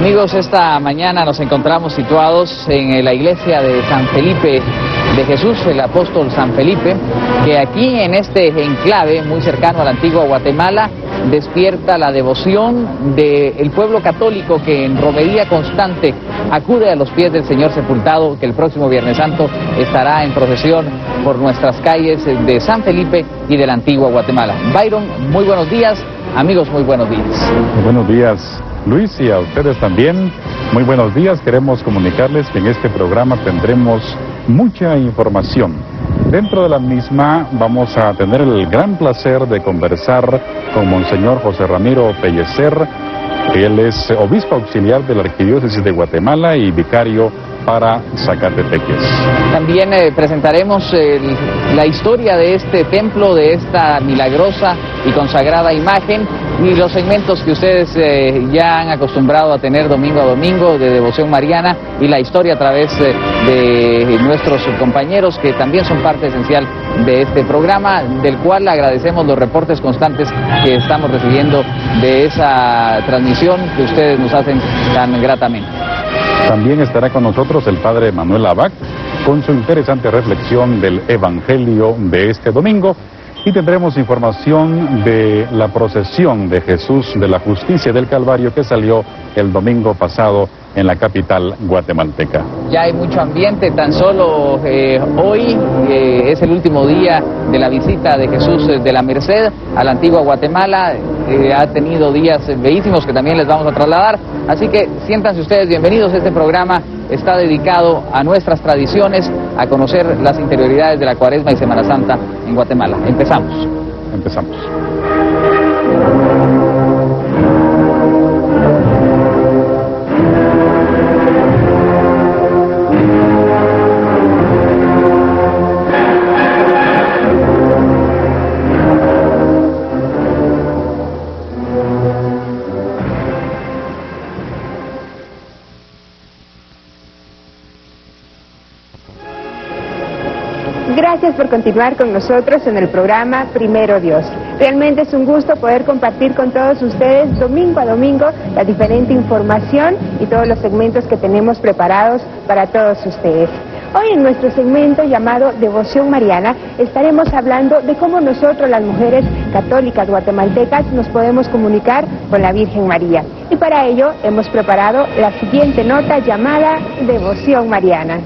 Amigos, esta mañana nos encontramos situados en la iglesia de San Felipe de Jesús, el apóstol San Felipe, que aquí en este enclave muy cercano a la antigua Guatemala despierta la devoción del pueblo católico que en romería constante acude a los pies del Señor sepultado, que el próximo Viernes Santo estará en procesión por nuestras calles de San Felipe y de la antigua Guatemala. Byron, muy buenos días. Amigos, muy buenos días. Muy buenos días, Luis, y a ustedes también. Muy buenos días. Queremos comunicarles que en este programa tendremos mucha información. Dentro de la misma vamos a tener el gran placer de conversar con Monseñor José Ramiro Pellecer. Él es obispo auxiliar de la Arquidiócesis de Guatemala y vicario para Zacatepeques. También presentaremos la historia de este templo, de esta milagrosa y consagrada imagen, y los segmentos que ustedes ya han acostumbrado a tener domingo a domingo de devoción mariana, y la historia a través de nuestros compañeros que también son parte esencial de este programa, del cual agradecemos los reportes constantes que estamos recibiendo de esa transmisión que ustedes nos hacen tan gratamente. También estará con nosotros el padre Manuel Abac con su interesante reflexión del Evangelio de este domingo, y tendremos información de la procesión de Jesús de la Justicia del Calvario que salió el domingo pasado en la capital guatemalteca. Ya hay mucho ambiente, tan solo hoy es el último día de la visita de Jesús de la Merced a la antigua Guatemala. Ha tenido días bellísimos que también les vamos a trasladar, así que siéntanse ustedes bienvenidos. Este programa está dedicado a nuestras tradiciones, a conocer las interioridades de la Cuaresma y Semana Santa en Guatemala. Empezamos. Gracias por continuar con nosotros en el programa Primero Dios. Realmente es un gusto poder compartir con todos ustedes domingo a domingo la diferente información y todos los segmentos que tenemos preparados para todos ustedes. Hoy en nuestro segmento llamado Devoción Mariana estaremos hablando de cómo nosotros, las mujeres católicas guatemaltecas, nos podemos comunicar con la Virgen María. Y para ello hemos preparado la siguiente nota llamada Devoción Mariana.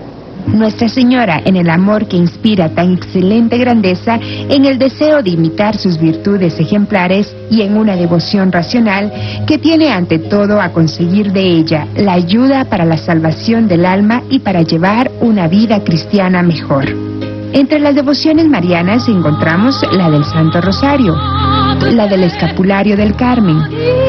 Nuestra Señora, en el amor que inspira tan excelente grandeza, en el deseo de imitar sus virtudes ejemplares y en una devoción racional que tiene ante todo a conseguir de ella la ayuda para la salvación del alma y para llevar una vida cristiana mejor. Entre las devociones marianas encontramos la del Santo Rosario, la del Escapulario del Carmen,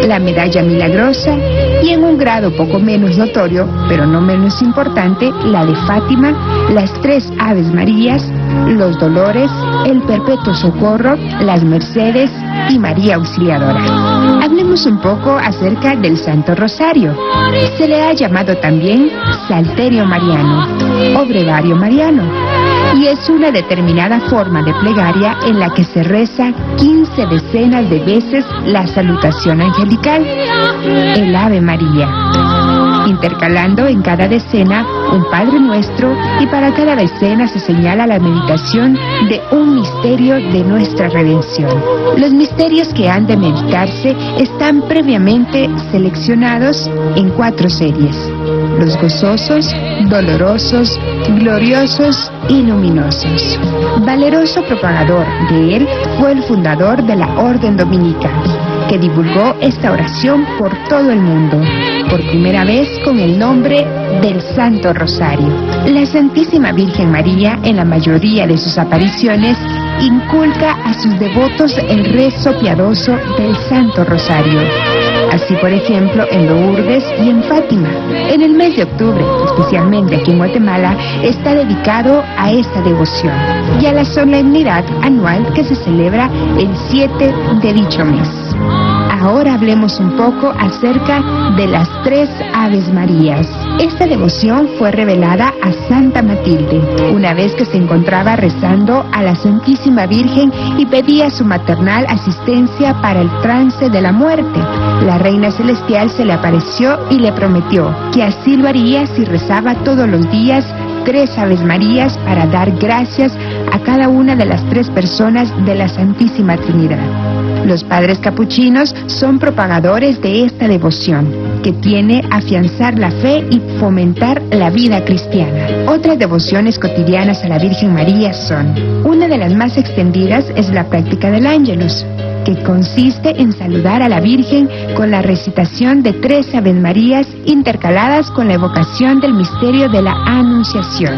la Medalla Milagrosa y, en un grado poco menos notorio, pero no menos importante, la de Fátima, las 3 Aves Marías, los Dolores, el Perpetuo Socorro, las Mercedes y María Auxiliadora. Hablemos un poco acerca del Santo Rosario. Se le ha llamado también Salterio Mariano o Brevario Mariano, y es una determinada forma de plegaria en la que se reza 15 decenas de veces la salutación angelical, el Ave María, intercalando en cada decena un Padre Nuestro, y para cada decena se señala la meditación de un misterio de nuestra redención. Los misterios que han de meditarse están previamente seleccionados en 4 series: los gozosos, dolorosos, gloriosos y luminosos. Valeroso propagador de él fue el fundador de la Orden Dominica, que divulgó esta oración por todo el mundo, por primera vez con el nombre del Santo Rosario. La Santísima Virgen María, en la mayoría de sus apariciones, inculca a sus devotos el rezo piadoso del Santo Rosario. Así, por ejemplo, en Lourdes y en Fátima. En el mes de octubre, especialmente aquí en Guatemala, está dedicado a esta devoción y a la solemnidad anual que se celebra el 7 de dicho mes. ahora hablemos un poco acerca de las 3 Aves Marías. Esta devoción fue revelada a Santa Matilde, una vez que se encontraba rezando a la Santísima Virgen y pedía su maternal asistencia para el trance de la muerte. La Reina Celestial se le apareció y le prometió que así lo haría si rezaba todos los días 3 Aves Marías para dar gracias a cada una de las 3 personas de la Santísima Trinidad. Los padres capuchinos son propagadores de esta devoción, que tiene a afianzar la fe y fomentar la vida cristiana. Otras devociones cotidianas a la Virgen María son: una de las más extendidas es la práctica del Ángelus, que consiste en saludar a la Virgen con la recitación de 3 Aves Marías intercaladas con la evocación del misterio de la Anunciación,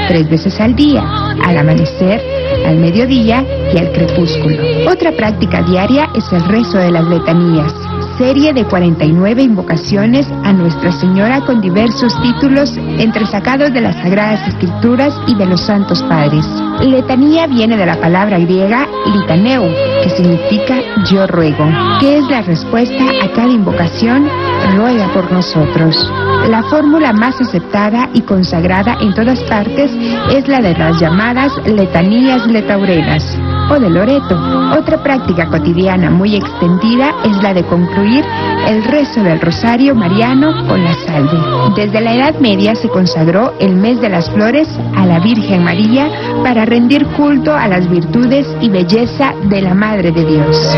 3 veces al día, al amanecer, al mediodía y al crepúsculo. Otra práctica diaria es el rezo de las letanías, serie de 49 invocaciones a Nuestra Señora con diversos títulos entresacados de las Sagradas Escrituras y de los Santos Padres. Letanía viene de la palabra griega litaneu, que significa yo ruego, que es la respuesta a cada invocación: ruega por nosotros. La fórmula más aceptada y consagrada en todas partes es la de las llamadas letanías letaurenas o de Loreto. Otra práctica cotidiana muy extendida es la de concluir el rezo del Rosario Mariano con la salve. Desde la Edad Media se consagró el mes de las flores a la Virgen María para rendir culto a las virtudes y belleza de la Madre de Dios.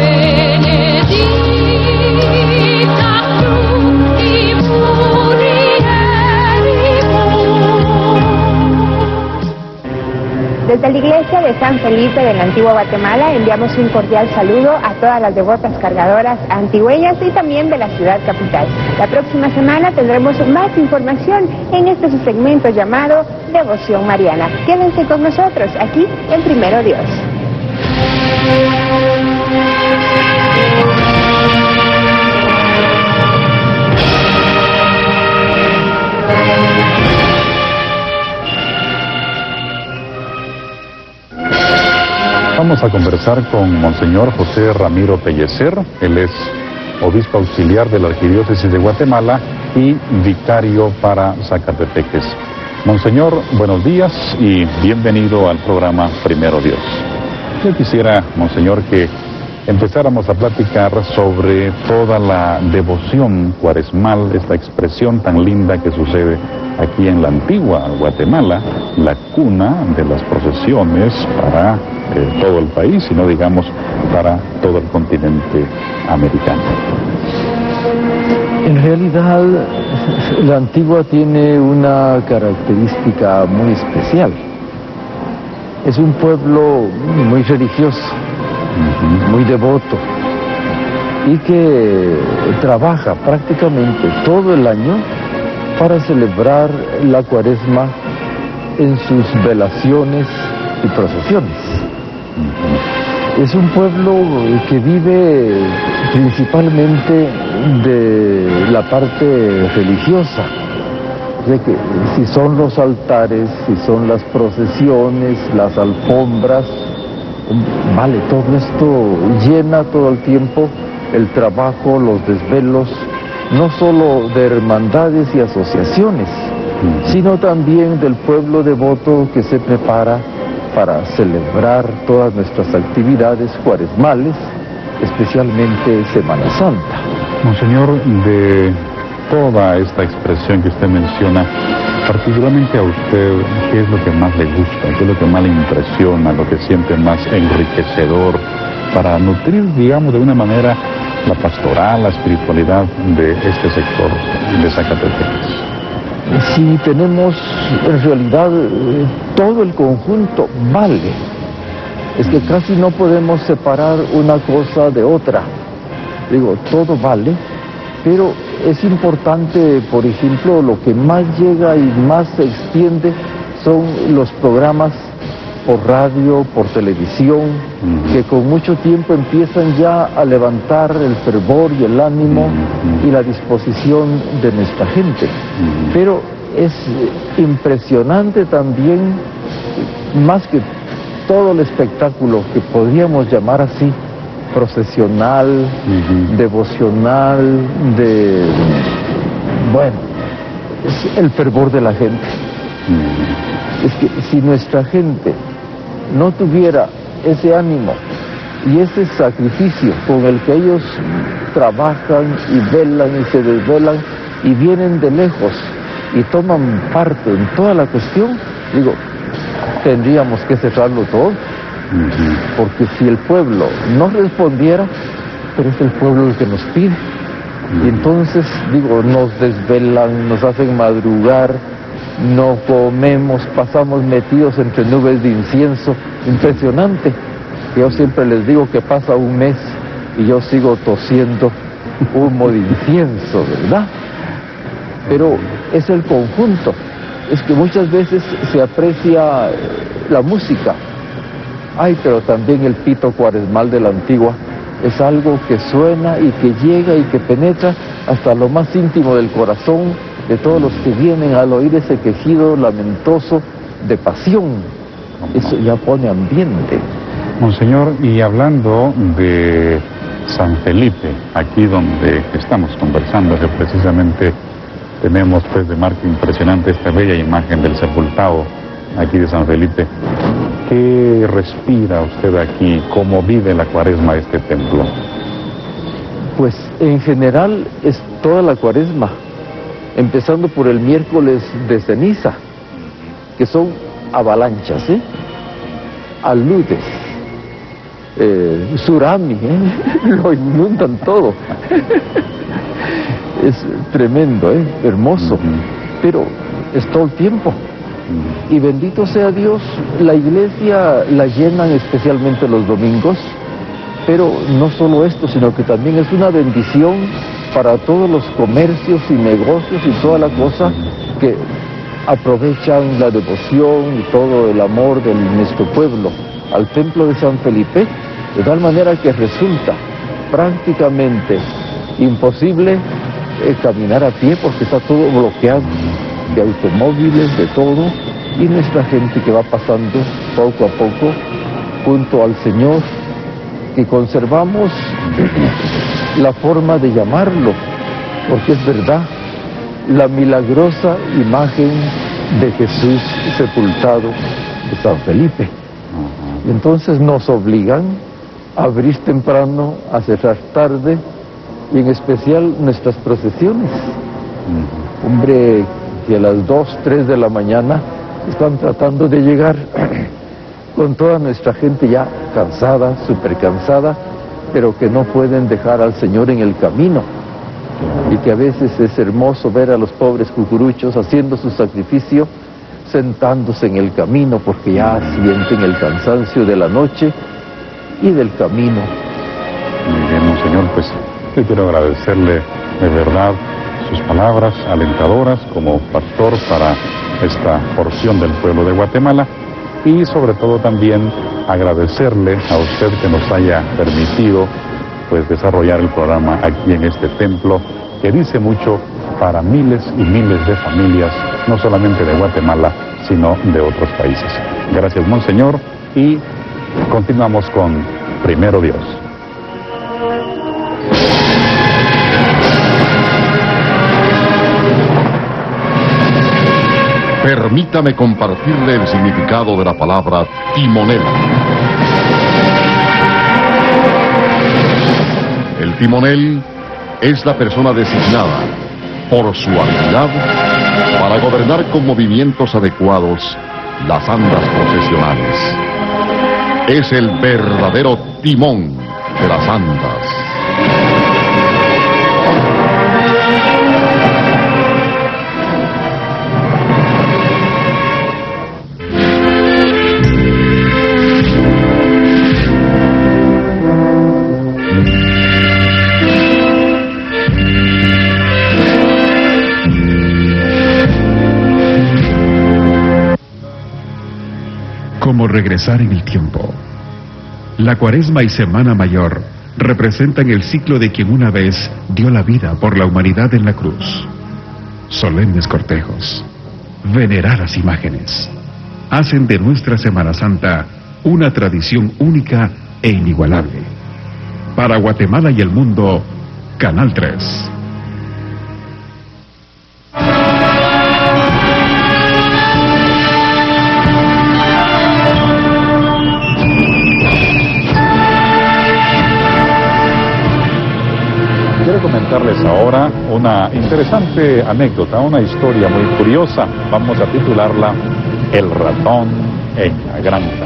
Desde la iglesia de San Felipe de la Antigua Guatemala enviamos un cordial saludo a todas las devotas cargadoras antigüeñas y también de la ciudad capital. La próxima semana tendremos más información en este su segmento llamado Devoción Mariana. Quédense con nosotros aquí en Primero Dios. Vamos a conversar con Monseñor José Ramiro Pellecer. Él es obispo auxiliar de la Arquidiócesis de Guatemala y vicario para Zacatepeques. Monseñor, buenos días y bienvenido al programa Primero Dios. Yo quisiera, Monseñor, que empezáramos a platicar sobre toda la devoción cuaresmal, esta expresión tan linda que sucede aquí en la antigua Guatemala, la cuna de las procesiones para todo el país, y no digamos para todo el continente americano. En realidad, la antigua tiene una característica muy especial. Es un pueblo muy religioso, muy devoto, y que trabaja prácticamente todo el año para celebrar la Cuaresma en sus velaciones y procesiones. Es un pueblo que vive principalmente de la parte religiosa, de que si son los altares, si son las procesiones, las alfombras, vale, todo esto llena todo el tiempo el trabajo, los desvelos, no solo de hermandades y asociaciones, sino también del pueblo devoto que se prepara para celebrar todas nuestras actividades cuaresmales, especialmente Semana Santa. Monseñor, de toda esta expresión que usted menciona, particularmente a usted, ¿qué es lo que más le gusta? ¿Qué es lo que más le impresiona? ¿Lo que siente más enriquecedor para nutrir, digamos, de una manera la pastoral, la espiritualidad de este sector de Zacatepeques? Si tenemos en realidad todo el conjunto, vale. Es que casi no podemos separar una cosa de otra. Digo, todo vale, pero es importante, por ejemplo, lo que más llega y más se extiende son los programas por radio, por televisión, que con mucho tiempo empiezan ya a levantar el fervor y el ánimo y la disposición de nuestra gente. Pero es impresionante también, más que todo el espectáculo que podríamos llamar así, procesional, devocional, es el fervor de la gente. Es que si nuestra gente no tuviera ese ánimo y ese sacrificio con el que ellos trabajan y velan y se desvelan y vienen de lejos y toman parte en toda la cuestión, digo, tendríamos que cerrarlo todo. Porque si el pueblo no respondiera, pero es el pueblo el que nos pide. Y entonces, digo, nos desvelan, nos hacen madrugar, no comemos, pasamos metidos entre nubes de incienso. Impresionante. Yo siempre les digo que pasa un mes y yo sigo tosiendo humo de incienso, ¿verdad? Pero es el conjunto. Es que muchas veces se aprecia la música. Ay, pero también el pito cuaresmal de la antigua es algo que suena y que llega y que penetra hasta lo más íntimo del corazón de todos los que vienen al oír ese quejido lamentoso de pasión. Eso ya pone ambiente. Monseñor, y hablando de San Felipe, aquí donde estamos conversando, que precisamente tenemos pues de marca impresionante esta bella imagen del sepultado aquí de San Felipe, ¿qué respira usted aquí? ¿Cómo vive la cuaresma este templo? Pues en general es toda la cuaresma, empezando por el miércoles de ceniza, que son avalanchas, aludes, tsunami, lo inundan todo. Es tremendo, hermoso, pero es todo el tiempo. Y bendito sea Dios, la iglesia la llenan especialmente los domingos, pero no solo esto, sino que también es una bendición para todos los comercios y negocios y toda la cosa que aprovechan la devoción y todo el amor de nuestro pueblo al templo de San Felipe, de tal manera que resulta prácticamente imposible caminar a pie porque está todo bloqueado de automóviles, de todo, y nuestra gente que va pasando poco a poco junto al Señor, que conservamos la forma de llamarlo, porque es verdad, la milagrosa imagen de Jesús sepultado de San Felipe. Y entonces nos obligan a abrir temprano, a cerrar tarde, y en especial nuestras procesiones. Hombre, que a las 2, 3 de la mañana están tratando de llegar con toda nuestra gente ya cansada, súper cansada, pero que no pueden dejar al Señor en el camino. Y que a veces es hermoso ver a los pobres cucuruchos haciendo su sacrificio, sentándose en el camino, porque ya sienten el cansancio de la noche y del camino. Muy bien, Monseñor, pues yo quiero agradecerle de verdad sus palabras alentadoras como pastor para esta porción del pueblo de Guatemala, y sobre todo también agradecerle a usted que nos haya permitido pues desarrollar el programa aquí en este templo, que dice mucho para miles y miles de familias, no solamente de Guatemala, sino de otros países. Gracias, Monseñor, y continuamos con Primero Dios. Permítame compartirle el significado de la palabra timonel. El timonel es la persona designada por su habilidad para gobernar con movimientos adecuados las andas procesionales. Es el verdadero timón de las andas. Como regresar en el tiempo. La Cuaresma y Semana Mayor representan el ciclo de quien una vez dio la vida por la humanidad en la cruz. Solemnes cortejos, veneradas imágenes, hacen de nuestra Semana Santa una tradición única e inigualable. Para Guatemala y el mundo, Canal 3. Quiero comentarles ahora una interesante anécdota, una historia muy curiosa. Vamos a titularla El ratón en la granja.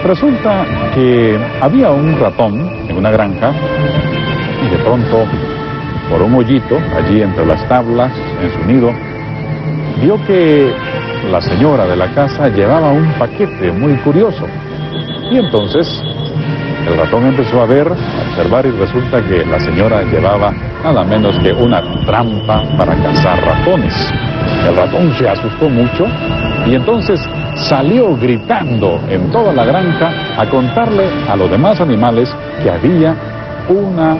Resulta que había un ratón en una granja y de pronto, por un hoyito allí entre las tablas, en su nido, vio que la señora de la casa llevaba un paquete muy curioso. Y entonces el ratón empezó a ver, a observar, y resulta que la señora llevaba nada menos que una trampa para cazar ratones. El ratón se asustó mucho y entonces salió gritando en toda la granja a contarle a los demás animales que había una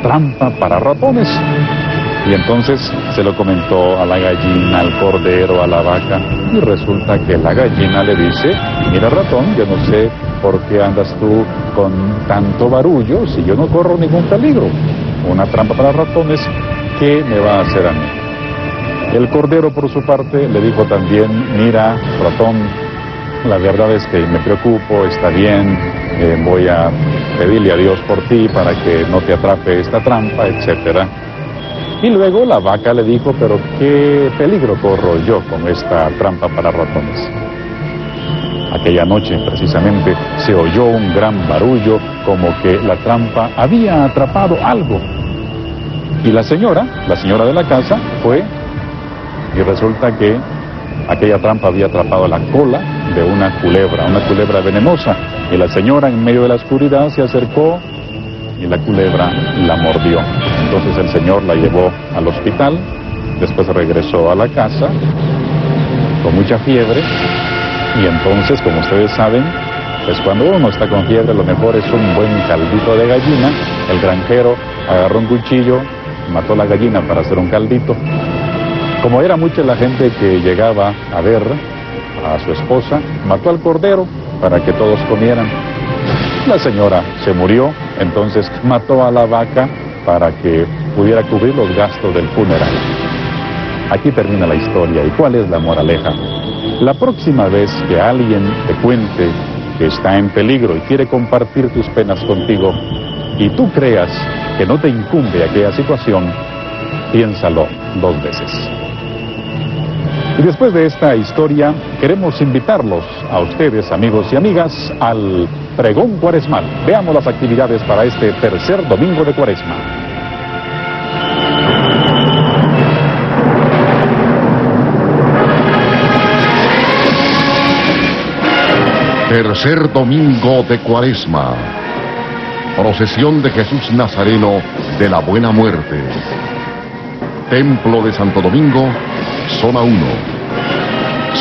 trampa para ratones. Y entonces se lo comentó a la gallina, al cordero, a la vaca, y resulta que la gallina le dice: mira, ratón, yo no sé por qué andas tú con tanto barullo si yo no corro ningún peligro. Una trampa para ratones, ¿qué me va a hacer a mí? El cordero, por su parte, le dijo también: mira, ratón, la verdad es que me preocupo, está bien, voy a pedirle a Dios por ti para que no te atrape esta trampa, etcétera. Y luego la vaca le dijo: pero qué peligro corro yo con esta trampa para ratones. Aquella noche, precisamente, se oyó un gran barullo, como que la trampa había atrapado algo. Y la señora de la casa, fue, y resulta que aquella trampa había atrapado la cola de una culebra venenosa. Y la señora, en medio de la oscuridad, se acercó y la culebra la mordió. Entonces el señor la llevó al hospital, después regresó a la casa con mucha fiebre, y entonces, como ustedes saben, pues cuando uno está con fiebre, lo mejor es un buen caldito de gallina. El granjero agarró un cuchillo, mató la gallina para hacer un caldito. Como era mucha la gente que llegaba a ver a su esposa, mató al cordero para que todos comieran. La señora se murió, entonces mató a la vaca para que pudiera cubrir los gastos del funeral. Aquí termina la historia. ¿Y cuál es la moraleja? La próxima vez que alguien te cuente que está en peligro y quiere compartir tus penas contigo, y tú creas que no te incumbe aquella situación, piénsalo 2 veces. Y después de esta historia, queremos invitarlos a ustedes, amigos y amigas, al Pregón Cuaresmal. Veamos las actividades para este tercer domingo de Cuaresma. Tercer domingo de Cuaresma. Procesión de Jesús Nazareno de la Buena Muerte. Templo de Santo Domingo, zona 1.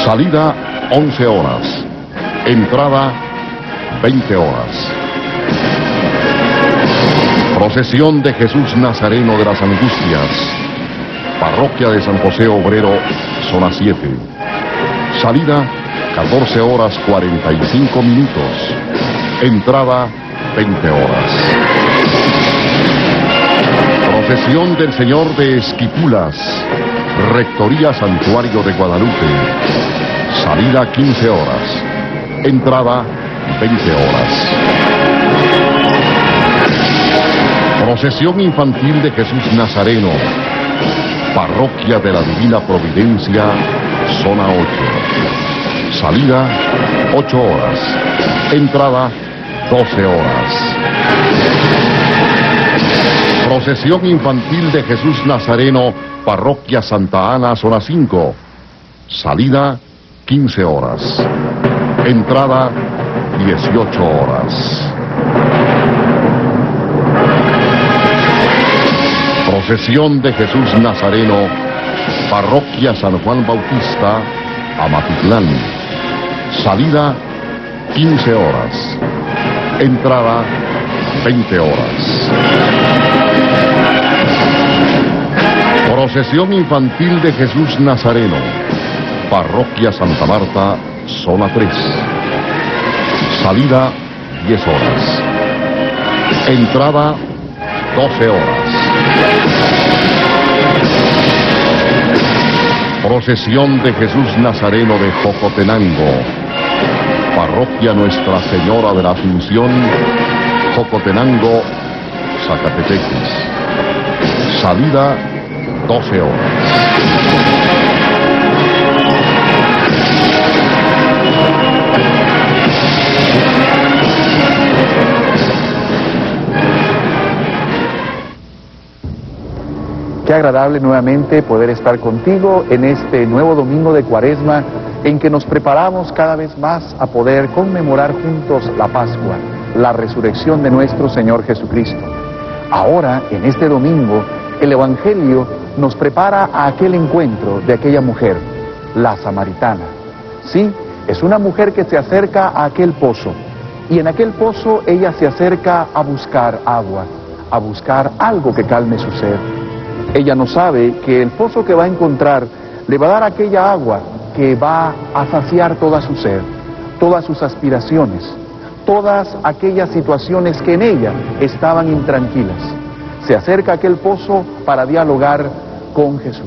Salida 11 horas. Entrada 20 horas. Procesión de Jesús Nazareno de las Angustias. Parroquia de San José Obrero, zona 7. Salida 14 horas 45 minutos. Entrada 20 horas. Procesión del Señor de Esquipulas, Rectoría Santuario de Guadalupe. Salida 15 horas. Entrada 20 horas. Procesión infantil de Jesús Nazareno, Parroquia de la Divina Providencia, zona 8. Salida 8 horas. Entrada 12 horas. Procesión infantil de Jesús Nazareno, Parroquia Santa Ana, zona 5. Salida 15 horas. Entrada 18 horas. Procesión de Jesús Nazareno, Parroquia San Juan Bautista, Amatitlán. Salida 15 horas. Entrada 20 horas. Procesión infantil de Jesús Nazareno, Parroquia Santa Marta, zona 3. Salida 10 horas. Entrada 12 horas. Procesión de Jesús Nazareno de Jocotenango. Parroquia Nuestra Señora de la Asunción, Jocotenango, Zacatepeques. Salida 12 horas. Qué agradable nuevamente poder estar contigo en este nuevo domingo de Cuaresma en que nos preparamos cada vez más a poder conmemorar juntos la Pascua, la resurrección de nuestro Señor Jesucristo. Ahora, en este domingo, el Evangelio nos prepara a aquel encuentro de aquella mujer, la samaritana. Sí, es una mujer que se acerca a aquel pozo, y en aquel pozo ella se acerca a buscar agua, a buscar algo que calme su sed. Ella no sabe que el pozo que va a encontrar le va a dar aquella agua que va a saciar toda su sed, todas sus aspiraciones, todas aquellas situaciones que en ella estaban intranquilas. Se acerca a aquel pozo para dialogar con Jesús.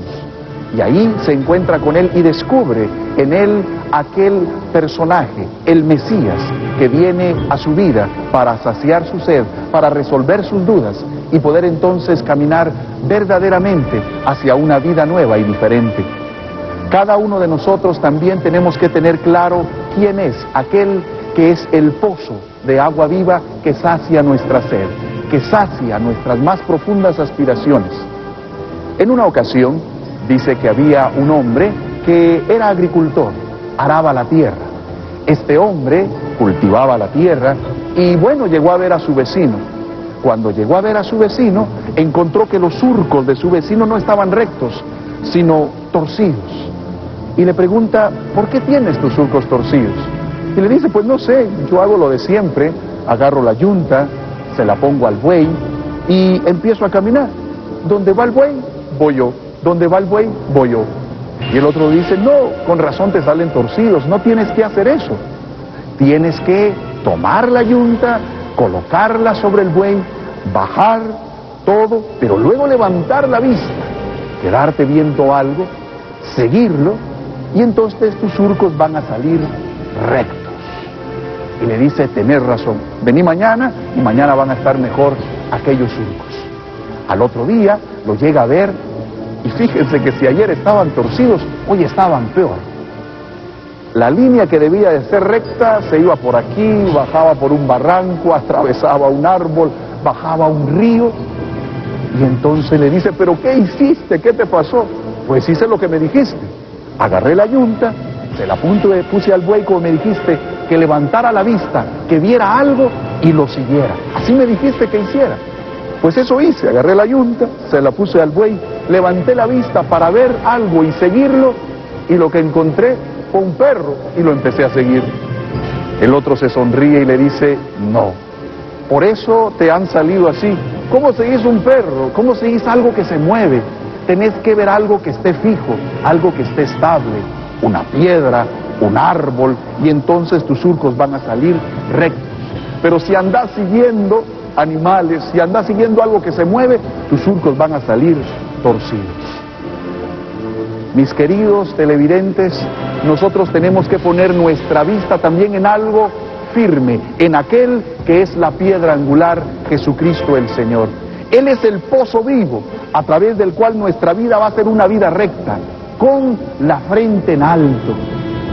Y ahí se encuentra con Él y descubre en Él aquel personaje, el Mesías, que viene a su vida para saciar su sed, para resolver sus dudas y poder entonces caminar verdaderamente hacia una vida nueva y diferente. Cada uno de nosotros también tenemos que tener claro quién es aquel que es el pozo de agua viva que sacia nuestra sed, que sacia nuestras más profundas aspiraciones. En una ocasión, dice que había un hombre que era agricultor, araba la tierra. Este hombre cultivaba la tierra y bueno, llegó a ver a su vecino. Cuando llegó a ver a su vecino, encontró que los surcos de su vecino no estaban rectos, sino torcidos. Y le pregunta, ¿por qué tienes tus surcos torcidos? Y le dice, pues no sé, yo hago lo de siempre, agarro la yunta, se la pongo al buey y empiezo a caminar. Donde va el buey, voy yo. Donde va el buey, voy yo. Y el otro dice, no, con razón te salen torcidos, no tienes que hacer eso. Tienes que tomar la yunta, colocarla sobre el buey, bajar todo, pero luego levantar la vista, quedarte viendo algo, seguirlo, y entonces tus surcos van a salir rectos. Y le dice, tenés razón, vení mañana y mañana van a estar mejor aquellos surcos. Al otro día lo llega a ver y fíjense que si ayer estaban torcidos, hoy estaban peor. La línea que debía de ser recta se iba por aquí, bajaba por un barranco, atravesaba un árbol, bajaba un río. Y entonces le dice, ¿pero qué hiciste? ¿Qué te pasó? Pues hice lo que me dijiste. Agarré la yunta, se la puse al buey como me dijiste, que levantara la vista, que viera algo y lo siguiera. Así me dijiste que hiciera. Pues eso hice, agarré la yunta, se la puse al buey, levanté la vista para ver algo y seguirlo, y lo que encontré fue un perro y lo empecé a seguir. El otro se sonríe y le dice, no, por eso te han salido así. ¿Cómo seguís un perro? ¿Cómo seguís algo que se mueve? Tenés que ver algo que esté fijo, algo que esté estable, una piedra, un árbol, y entonces tus surcos van a salir rectos. Pero si andás siguiendo animales, si andás siguiendo algo que se mueve, tus surcos van a salir torcidos. Mis queridos televidentes, nosotros tenemos que poner nuestra vista también en algo firme, en aquel que es la piedra angular, Jesucristo el Señor. Él es el pozo vivo, a través del cual nuestra vida va a ser una vida recta, con la frente en alto,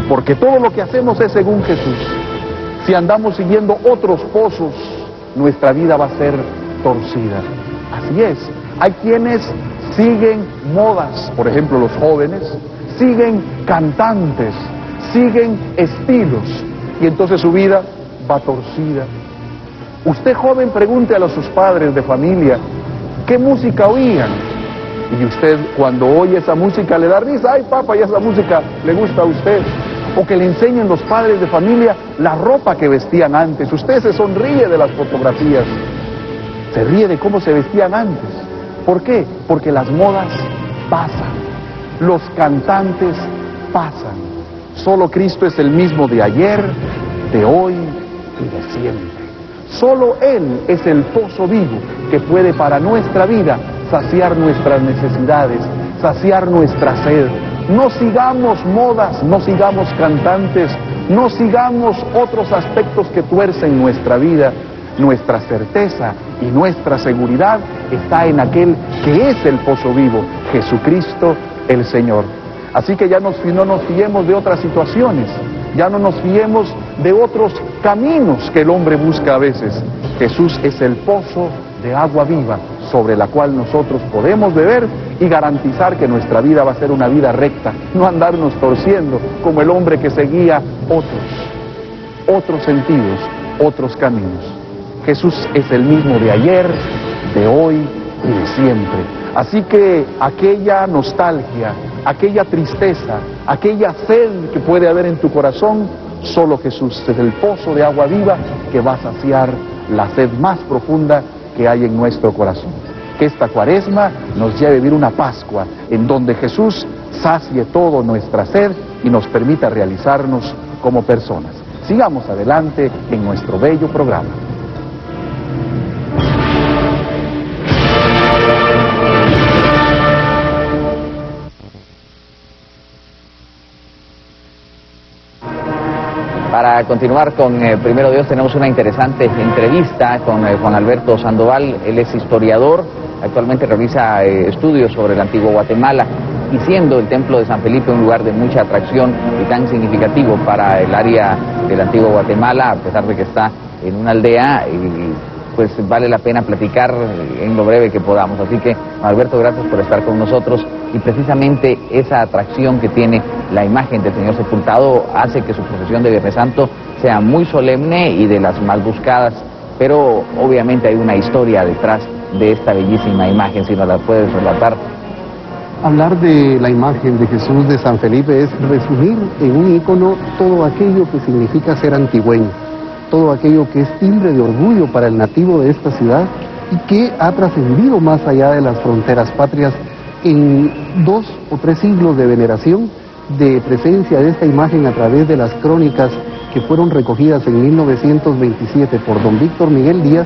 porque todo lo que hacemos es según Jesús. Si andamos siguiendo otros pozos, nuestra vida va a ser torcida. Así es, hay quienes siguen modas, por ejemplo los jóvenes, siguen cantantes, siguen estilos, y entonces su vida va torcida. Usted joven pregunte a sus padres de familia, ¿qué música oían? Y usted cuando oye esa música le da risa, ay papá, ya esa música le gusta a usted. O que le enseñen los padres de familia la ropa que vestían antes. Usted se sonríe de las fotografías, se ríe de cómo se vestían antes. ¿Por qué? Porque las modas pasan, los cantantes pasan. Solo Cristo es el mismo de ayer, de hoy y de siempre. Solo Él es el pozo vivo que puede para nuestra vida saciar nuestras necesidades, saciar nuestra sed. No sigamos modas, no sigamos cantantes, no sigamos otros aspectos que tuercen nuestra vida. Nuestra certeza y nuestra seguridad está en aquel que es el pozo vivo, Jesucristo el Señor. Así que no nos fiemos de otras situaciones, ya no nos fiemos de otros caminos que el hombre busca a veces. Jesús es el pozo de agua viva sobre la cual nosotros podemos beber y garantizar que nuestra vida va a ser una vida recta, no andarnos torciendo como el hombre que seguía otros sentidos, otros caminos. Jesús es el mismo de ayer, de hoy y de siempre. Así que aquella nostalgia, aquella tristeza, aquella sed que puede haber en tu corazón, solo Jesús es el pozo de agua viva que va a saciar la sed más profunda que hay en nuestro corazón. Que esta Cuaresma nos lleve a vivir una Pascua en donde Jesús sacie toda nuestra sed y nos permita realizarnos como personas. Sigamos adelante en nuestro bello programa. Para continuar con Primero Dios, tenemos una interesante entrevista con Juan Alberto Sandoval. Él es historiador, actualmente realiza estudios sobre el antiguo Guatemala, y siendo el templo de San Felipe un lugar de mucha atracción y tan significativo para el área del antiguo Guatemala, a pesar de que está en una aldea, pues vale la pena platicar en lo breve que podamos. Así que, Alberto, gracias por estar con nosotros. Y precisamente esa atracción que tiene la imagen del Señor sepultado hace que su procesión de Viernes Santo sea muy solemne y de las más buscadas, pero obviamente hay una historia detrás de esta bellísima imagen, si nos la puedes relatar. Hablar de la imagen de Jesús de San Felipe es resumir en un ícono todo aquello que significa ser antigüeño, todo aquello que es timbre de orgullo para el nativo de esta ciudad y que ha trascendido más allá de las fronteras patrias en 2 o 3 siglos de veneración, de presencia de esta imagen a través de las crónicas que fueron recogidas en 1927 por don Víctor Miguel Díaz,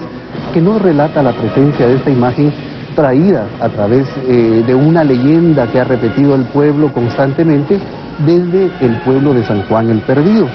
que nos relata la presencia de esta imagen traída a través de una leyenda que ha repetido el pueblo constantemente desde el pueblo de San Juan el Perdido.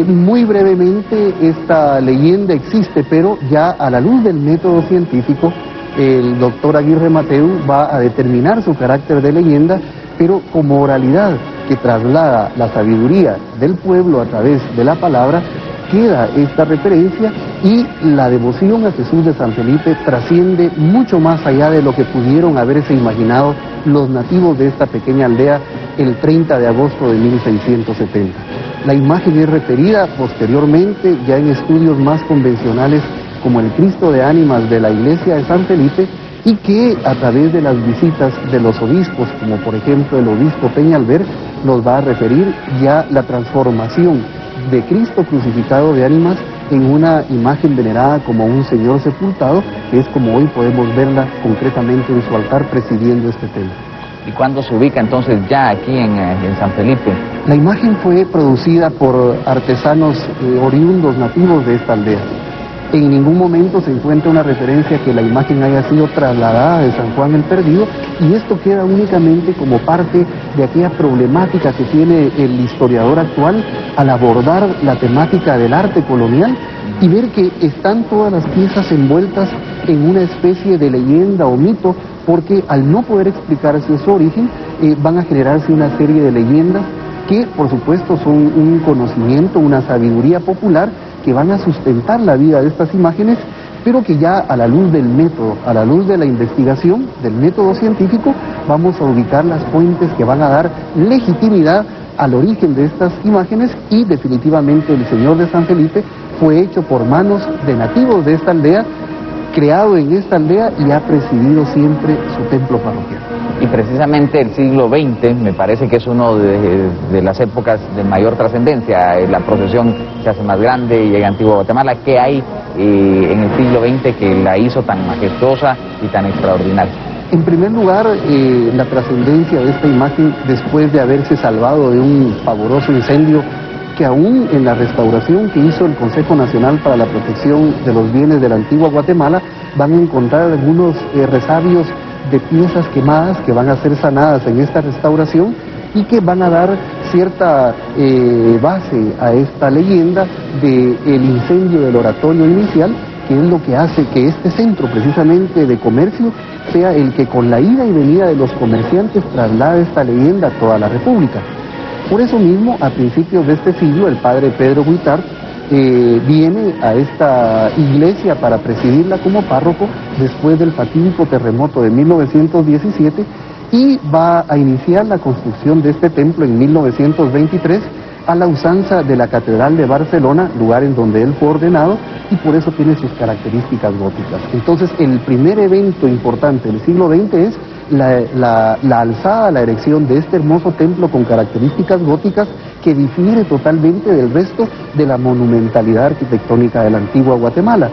Muy brevemente, esta leyenda existe, pero ya a la luz del método científico, el doctor Aguirre Mateu va a determinar su carácter de leyenda, pero como oralidad que traslada la sabiduría del pueblo a través de la palabra, queda esta referencia y la devoción a Jesús de San Felipe trasciende mucho más allá de lo que pudieron haberse imaginado los nativos de esta pequeña aldea el 30 de agosto de 1670. La imagen es referida posteriormente ya en estudios más convencionales como el Cristo de Ánimas de la iglesia de San Felipe, y que a través de las visitas de los obispos, como por ejemplo el obispo Peñalver, nos va a referir ya la transformación de Cristo crucificado de ánimas en una imagen venerada como un Señor sepultado, que es como hoy podemos verla concretamente en su altar presidiendo este templo. ¿Y cuándo se ubica entonces ya aquí en San Felipe? La imagen fue producida por artesanos oriundos nativos de esta aldea. En ningún momento se encuentra una referencia que la imagen haya sido trasladada de San Juan el Perdido, y esto queda únicamente como parte de aquella problemática que tiene el historiador actual al abordar la temática del arte colonial y ver que están todas las piezas envueltas en una especie de leyenda o mito, porque al no poder explicarse su origen, van a generarse una serie de leyendas que por supuesto son un conocimiento, una sabiduría popular que van a sustentar la vida de estas imágenes, pero que ya a la luz del método, a la luz de la investigación, del método científico, vamos a ubicar las fuentes que van a dar legitimidad al origen de estas imágenes, y definitivamente el Señor de San Felipe fue hecho por manos de nativos de esta aldea, creado en esta aldea y ha presidido siempre su templo parroquial. Y precisamente el siglo XX me parece que es uno de las épocas de mayor trascendencia. La procesión se hace más grande y llega a Antigua Guatemala. ¿Qué hay en el siglo XX que la hizo tan majestuosa y tan extraordinaria? En primer lugar, la trascendencia de esta imagen después de haberse salvado de un pavoroso incendio que aún en la restauración que hizo el Consejo Nacional para la Protección de los Bienes de la Antigua Guatemala van a encontrar algunos resabios de piezas quemadas que van a ser sanadas en esta restauración y que van a dar cierta base a esta leyenda del incendio del oratorio inicial, que es lo que hace que este centro precisamente de comercio sea el que con la ida y venida de los comerciantes traslade esta leyenda a toda la República. Por eso mismo, a principios de este siglo, el padre Pedro Guitart viene a esta iglesia para presidirla como párroco después del fatídico terremoto de 1917 y va a iniciar la construcción de este templo en 1923 a la usanza de la Catedral de Barcelona, lugar en donde él fue ordenado, y por eso tiene sus características góticas. Entonces, el primer evento importante del siglo XX es la alzada, la erección de este hermoso templo con características góticas que difiere totalmente del resto de la monumentalidad arquitectónica de la antigua Guatemala.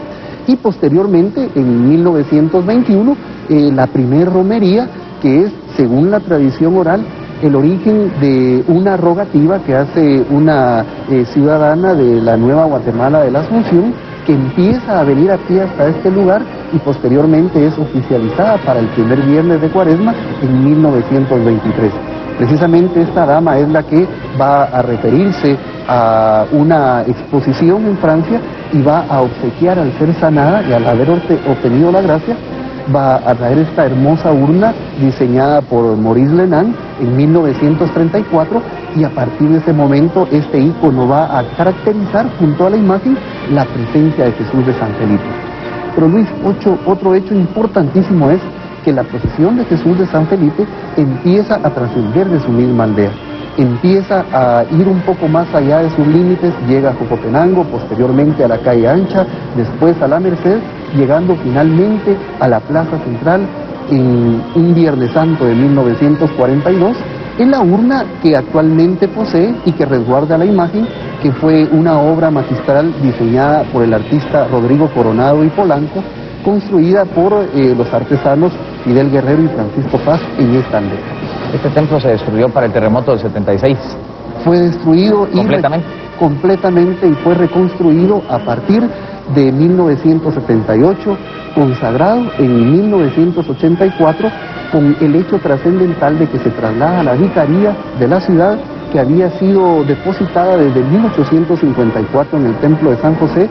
Y posteriormente, en 1921, la primer romería, que es, según la tradición oral, el origen de una rogativa que hace una ciudadana de la Nueva Guatemala de la Asunción, que empieza a venir a pie hasta este lugar y posteriormente es oficializada para el primer viernes de Cuaresma en 1923. Precisamente esta dama es la que va a referirse a una exposición en Francia y va a obsequiar al ser sanada y al haber obtenido la gracia, va a traer esta hermosa urna diseñada por Maurice Lenan en 1934 y a partir de ese momento este ícono va a caracterizar junto a la imagen la presencia de Jesús de San Felipe. Pero Luis, otro hecho importantísimo es que la procesión de Jesús de San Felipe empieza a trascender de su misma aldea, empieza a ir un poco más allá de sus límites, llega a Jocotenango, posteriormente a la calle Ancha, después a la Merced, llegando finalmente a la Plaza Central en un Viernes Santo de 1942, en la urna que actualmente posee y que resguarda la imagen, que fue una obra magistral diseñada por el artista Rodrigo Coronado y Polanco, construida por los artesanos Fidel Guerrero y Francisco Paz en esta aldea. Este templo se destruyó para el terremoto del 76. Fue destruido completamente y fue reconstruido a partir de 1978, consagrado en 1984 con el hecho trascendental de que se traslada a la vicaría de la ciudad que había sido depositada desde 1854 en el templo de San José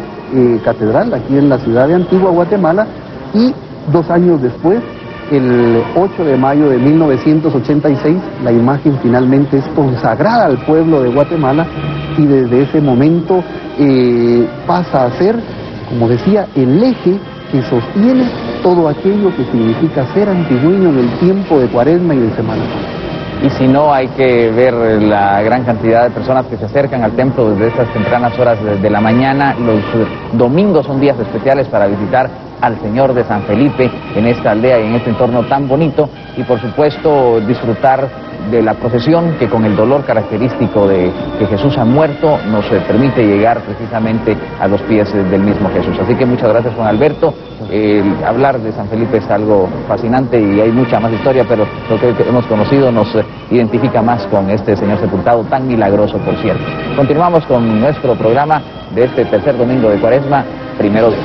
Catedral, aquí en la ciudad de Antigua Guatemala, y 2 años después, el 8 de mayo de 1986, la imagen finalmente es consagrada al pueblo de Guatemala y desde ese momento pasa a ser, como decía, el eje que sostiene todo aquello que significa ser antigüeño en el tiempo de Cuaresma y de Semana Santa. Y si no, hay que ver la gran cantidad de personas que se acercan al templo desde estas tempranas horas de la mañana. Los domingos son días especiales para visitar al Señor de San Felipe en esta aldea y en este entorno tan bonito, y por supuesto disfrutar de la procesión que con el dolor característico de que Jesús ha muerto nos permite llegar precisamente a los pies del mismo Jesús. Así que muchas gracias, Juan Alberto. Hablar de San Felipe es algo fascinante y hay mucha más historia, pero lo que hemos conocido nos identifica más con este Señor sepultado tan milagroso, por cierto. Continuamos con nuestro programa de este tercer domingo de Cuaresma, Primero Dios.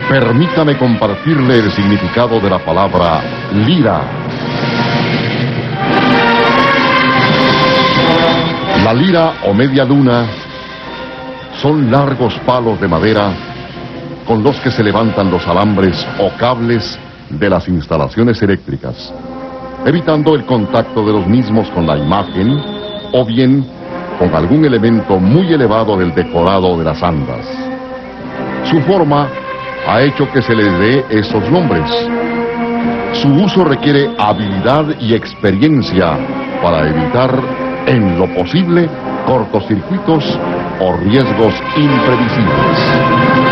Permítame compartirle el significado de la palabra lira. La lira o media luna son largos palos de madera con los que se levantan los alambres o cables de las instalaciones eléctricas, evitando el contacto de los mismos con la imagen o bien con algún elemento muy elevado del decorado de las andas. Su forma ha hecho que se les dé esos nombres. Su uso requiere habilidad y experiencia para evitar, en lo posible, cortocircuitos o riesgos imprevisibles.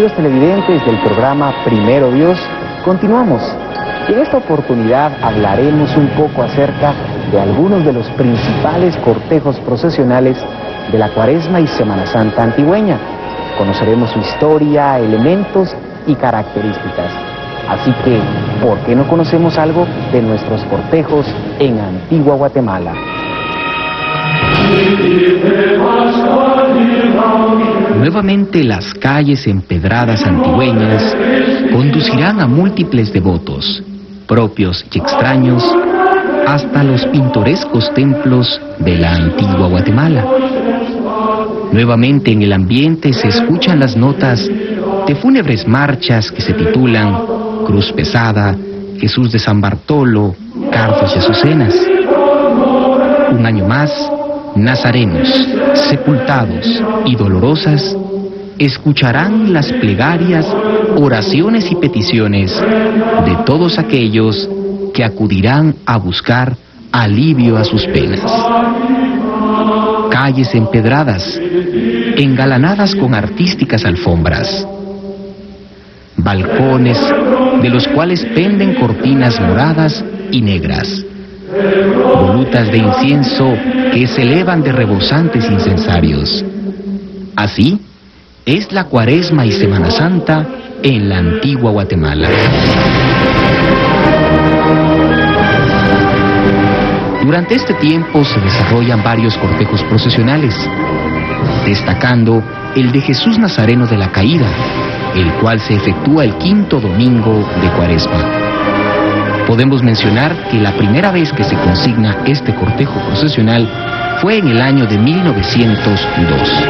Amigos televidentes del programa Primero Dios, continuamos. Y en esta oportunidad hablaremos un poco acerca de algunos de los principales cortejos procesionales de la Cuaresma y Semana Santa antigüeña. Conoceremos su historia, elementos y características. Así que, ¿por qué no conocemos algo de nuestros cortejos en Antigua Guatemala? Nuevamente las calles empedradas antigüeñas conducirán a múltiples devotos, propios y extraños, hasta los pintorescos templos de la Antigua Guatemala. Nuevamente en el ambiente se escuchan las notas de fúnebres marchas que se titulan Cruz Pesada, Jesús de San Bartolo, Cardos y Azucenas. Un año más, nazarenos, sepultados y dolorosas escucharán las plegarias, oraciones y peticiones de todos aquellos que acudirán a buscar alivio a sus penas. Calles empedradas, engalanadas con artísticas alfombras. Balcones de los cuales penden cortinas moradas y negras. Volutas de incienso que se elevan de rebosantes incensarios. Así es la Cuaresma y Semana Santa en la Antigua Guatemala. Durante este tiempo se desarrollan varios cortejos procesionales, destacando el de Jesús Nazareno de la Caída, el cual se efectúa el quinto domingo de Cuaresma. Podemos mencionar que la primera vez que se consigna este cortejo procesional fue en el año de 1902.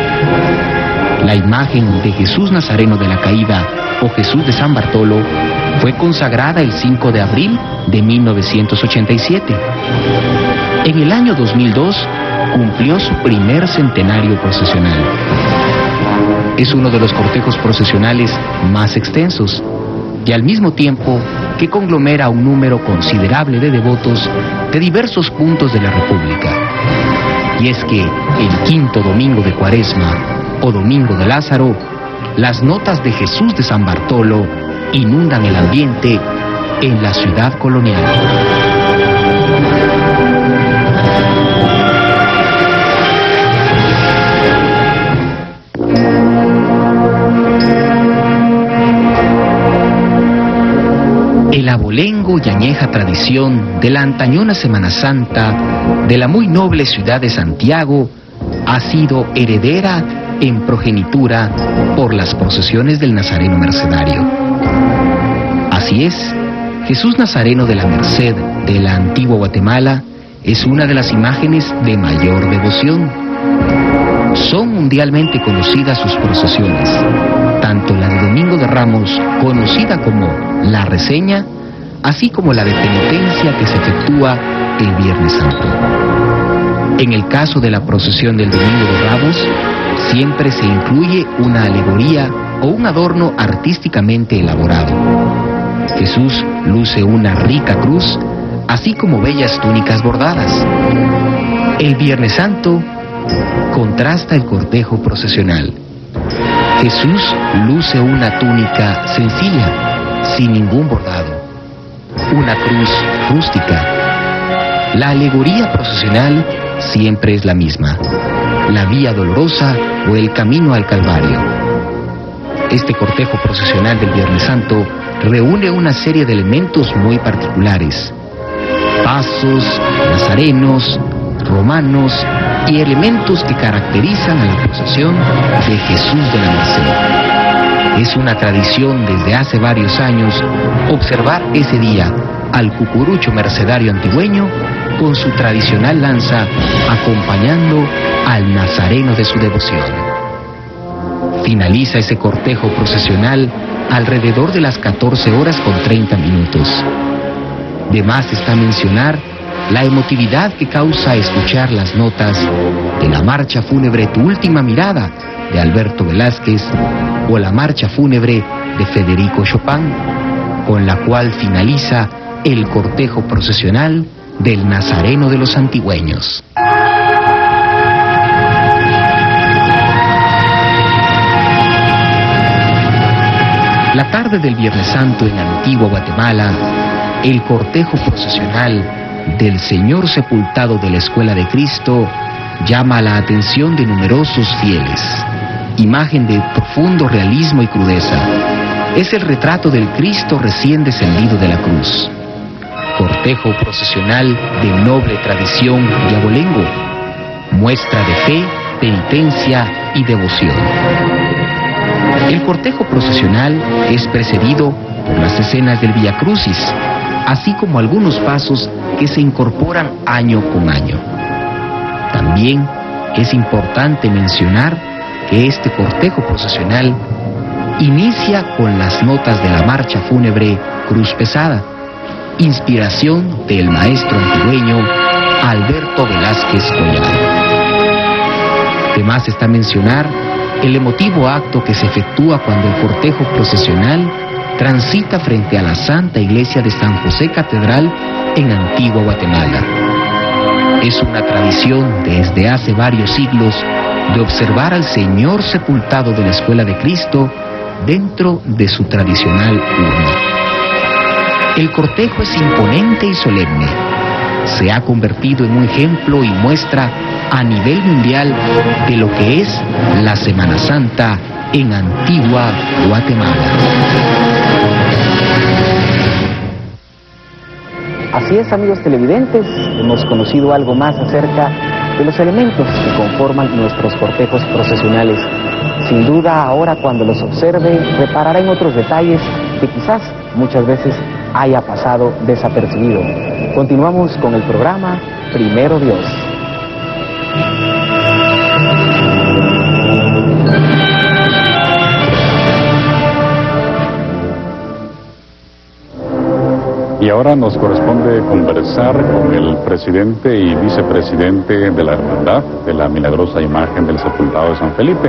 La imagen de Jesús Nazareno de la Caída o Jesús de San Bartolo fue consagrada el 5 de abril de 1987. En el año 2002 cumplió su primer centenario procesional. Es uno de los cortejos procesionales más extensos y al mismo tiempo que conglomera un número considerable de devotos de diversos puntos de la República. Y es que el quinto domingo de Cuaresma o Domingo de Lázaro, las notas de Jesús de San Bartolo inundan el ambiente en la ciudad colonial. El abolengo y añeja tradición de la antañona Semana Santa de la muy noble ciudad de Santiago ha sido heredera en progenitura por las procesiones del Nazareno Mercedario. Así es, Jesús Nazareno de la Merced de la Antigua Guatemala es una de las imágenes de mayor devoción. Son mundialmente conocidas sus procesiones, tanto la de Domingo de Ramos, conocida como la Reseña, así como la de penitencia que se efectúa el Viernes Santo. En el caso de la procesión del Domingo de Ramos, siempre se incluye una alegoría o un adorno artísticamente elaborado. Jesús luce una rica cruz, así como bellas túnicas bordadas. El Viernes Santo contrasta el cortejo procesional. Jesús luce una túnica sencilla, sin ningún bordado, una cruz rústica. La alegoría procesional siempre es la misma, la vía dolorosa o el camino al Calvario. Este cortejo procesional del Viernes Santo reúne una serie de elementos muy particulares: pasos, nazarenos, romanos y elementos que caracterizan a la procesión de Jesús de la Merced. Es una tradición desde hace varios años observar ese día al cucurucho mercedario antigüeño con su tradicional lanza acompañando al nazareno de su devoción. Finaliza ese cortejo procesional alrededor de las 14 horas con 30 minutos. De más está mencionar la emotividad que causa escuchar las notas de la marcha fúnebre Tu Última Mirada de Alberto Velázquez o la marcha fúnebre de Federico Chopin, con la cual finaliza el cortejo procesional del Nazareno de los Antigüeños. La tarde del Viernes Santo en Antigua Guatemala, el cortejo procesional del Señor sepultado de la Escuela de Cristo llama la atención de numerosos fieles. Imagen de profundo realismo y crudeza. Es el retrato del Cristo recién descendido de la cruz. Cortejo procesional de noble tradición y abolengo. Muestra de fe, penitencia y devoción. El cortejo procesional es precedido por las escenas del Vía Crucis, así como algunos pasos que se incorporan año con año. También es importante mencionar que este cortejo procesional inicia con las notas de la marcha fúnebre Cruz Pesada, inspiración del maestro antigüeño Alberto Velázquez Collado. Además está mencionar el emotivo acto que se efectúa cuando el cortejo procesional transita frente a la Santa Iglesia de San José Catedral en Antigua Guatemala. Es una tradición desde hace varios siglos de observar al Señor sepultado de la Escuela de Cristo dentro de su tradicional urna. El cortejo es imponente y solemne. Se ha convertido en un ejemplo y muestra a nivel mundial de lo que es la Semana Santa en Antigua Guatemala. Así es, amigos televidentes, hemos conocido algo más acerca de los elementos que conforman nuestros cortejos procesionales. Sin duda, ahora cuando los observe, reparará en otros detalles que quizás muchas veces haya pasado desapercibido. Continuamos con el programa Primero Dios. Y ahora nos corresponde conversar con el presidente y vicepresidente de la Hermandad de la Milagrosa Imagen del Sepultado de San Felipe,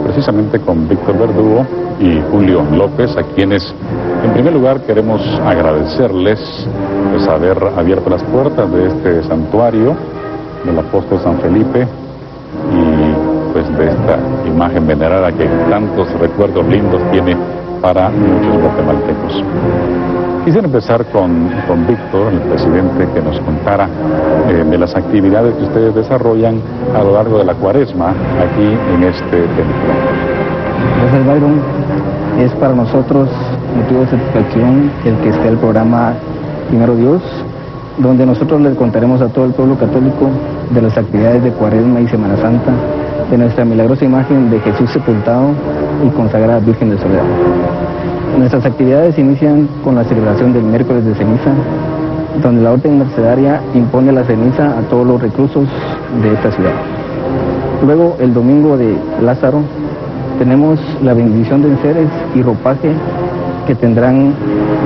precisamente con Víctor Verdugo y Julio López, a quienes en primer lugar queremos agradecerles pues haber abierto las puertas de este santuario del apóstol San Felipe y pues de esta imagen venerada que tantos recuerdos lindos tiene para muchos guatemaltecos. Quisiera empezar con Víctor, el presidente, que nos contara de las actividades que ustedes desarrollan a lo largo de la Cuaresma aquí en este templo. Gracias, Byron. Es para nosotros motivo de satisfacción el que esté el programa Primero Dios, donde nosotros les contaremos a todo el pueblo católico de las actividades de Cuaresma y Semana Santa, de nuestra milagrosa imagen de Jesús sepultado y consagrada Virgen de Soledad. Nuestras actividades inician con la celebración del miércoles de ceniza, donde la orden mercedaria impone la ceniza a todos los reclusos de esta ciudad. Luego, el domingo de Lázaro, tenemos la bendición de enseres y ropaje que tendrán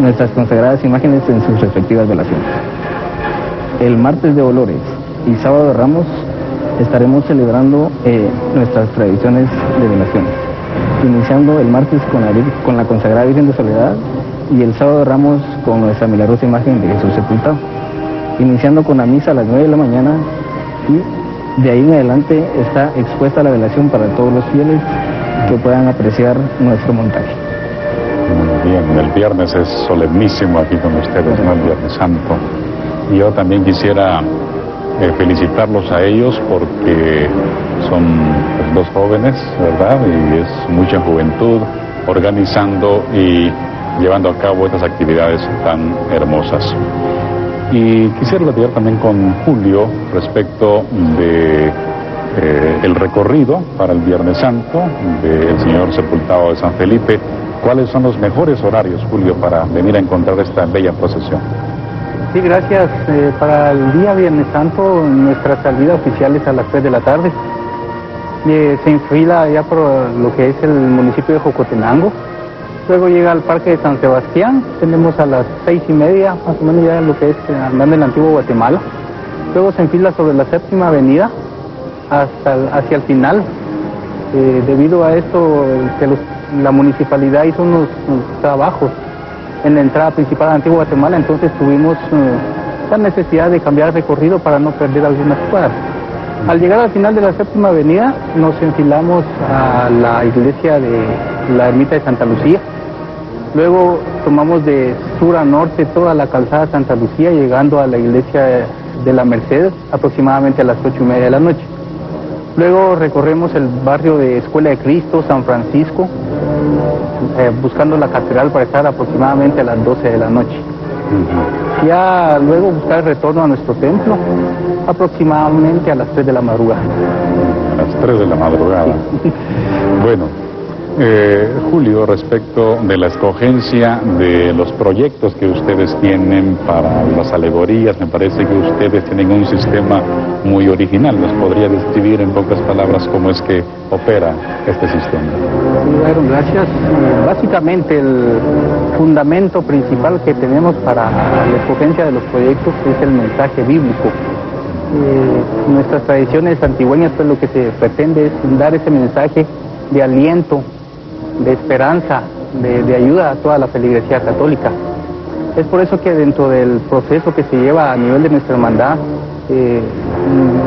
nuestras consagradas imágenes en sus respectivas velaciones. El martes de Dolores y sábado de Ramos estaremos celebrando nuestras tradiciones de velaciones, iniciando el martes con la consagrada Virgen de Soledad y el sábado de Ramos con nuestra milagrosa imagen de Jesús sepultado, iniciando con la misa a las 9 de la mañana, y de ahí en adelante está expuesta la velación para todos los fieles que puedan apreciar nuestro montaje. Muy bien, el viernes es solemnísimo aquí con ustedes, ¿no? El Viernes Santo. Y yo también quisiera felicitarlos a ellos porque son pues, dos jóvenes, ¿verdad? Y es mucha juventud organizando y llevando a cabo estas actividades tan hermosas. Y quisiera platicar también con Julio respecto de el recorrido para el Viernes Santo del Señor sepultado de San Felipe. ¿Cuáles son los mejores horarios, Julio, para venir a encontrar esta bella procesión? Sí, gracias. Para el día Viernes Santo, nuestra salida oficial es a las 3 de la tarde. Se enfila ya por lo que es el municipio de Jocotenango. Luego llega al Parque de San Sebastián. Tenemos a las 6:30, más o menos ya lo que es andando en Antigua Guatemala. Luego se enfila sobre la Séptima Avenida hacia el final. Debido a esto, que la municipalidad hizo unos trabajos en la entrada principal de Antigua Guatemala, entonces tuvimos la necesidad de cambiar el recorrido para no perder algunas cuadras. Al llegar al final de la Séptima Avenida, nos enfilamos a la iglesia de la Ermita de Santa Lucía. Luego tomamos de sur a norte toda la calzada Santa Lucía, llegando a la iglesia de la Merced aproximadamente a las 8:30 de la noche. Luego recorremos el barrio de Escuela de Cristo, San Francisco, buscando la catedral para estar aproximadamente a las 12 de la noche. Ya luego buscar el retorno a nuestro templo aproximadamente a las 3 de la madrugada. A las 3 de la madrugada. Bueno, Julio, respecto de la escogencia de los proyectos que ustedes tienen para las alegorías, me parece que ustedes tienen un sistema muy original. ¿Nos podría describir en pocas palabras cómo es que opera este sistema? Sí, bueno, gracias. Básicamente el fundamento principal que tenemos para la escogencia de los proyectos es el mensaje bíblico. Nuestras tradiciones antigüeñas, pues lo que se pretende es dar ese mensaje de aliento, de esperanza, de ayuda a toda la feligresía católica. Es por eso que dentro del proceso que se lleva a nivel de nuestra hermandad,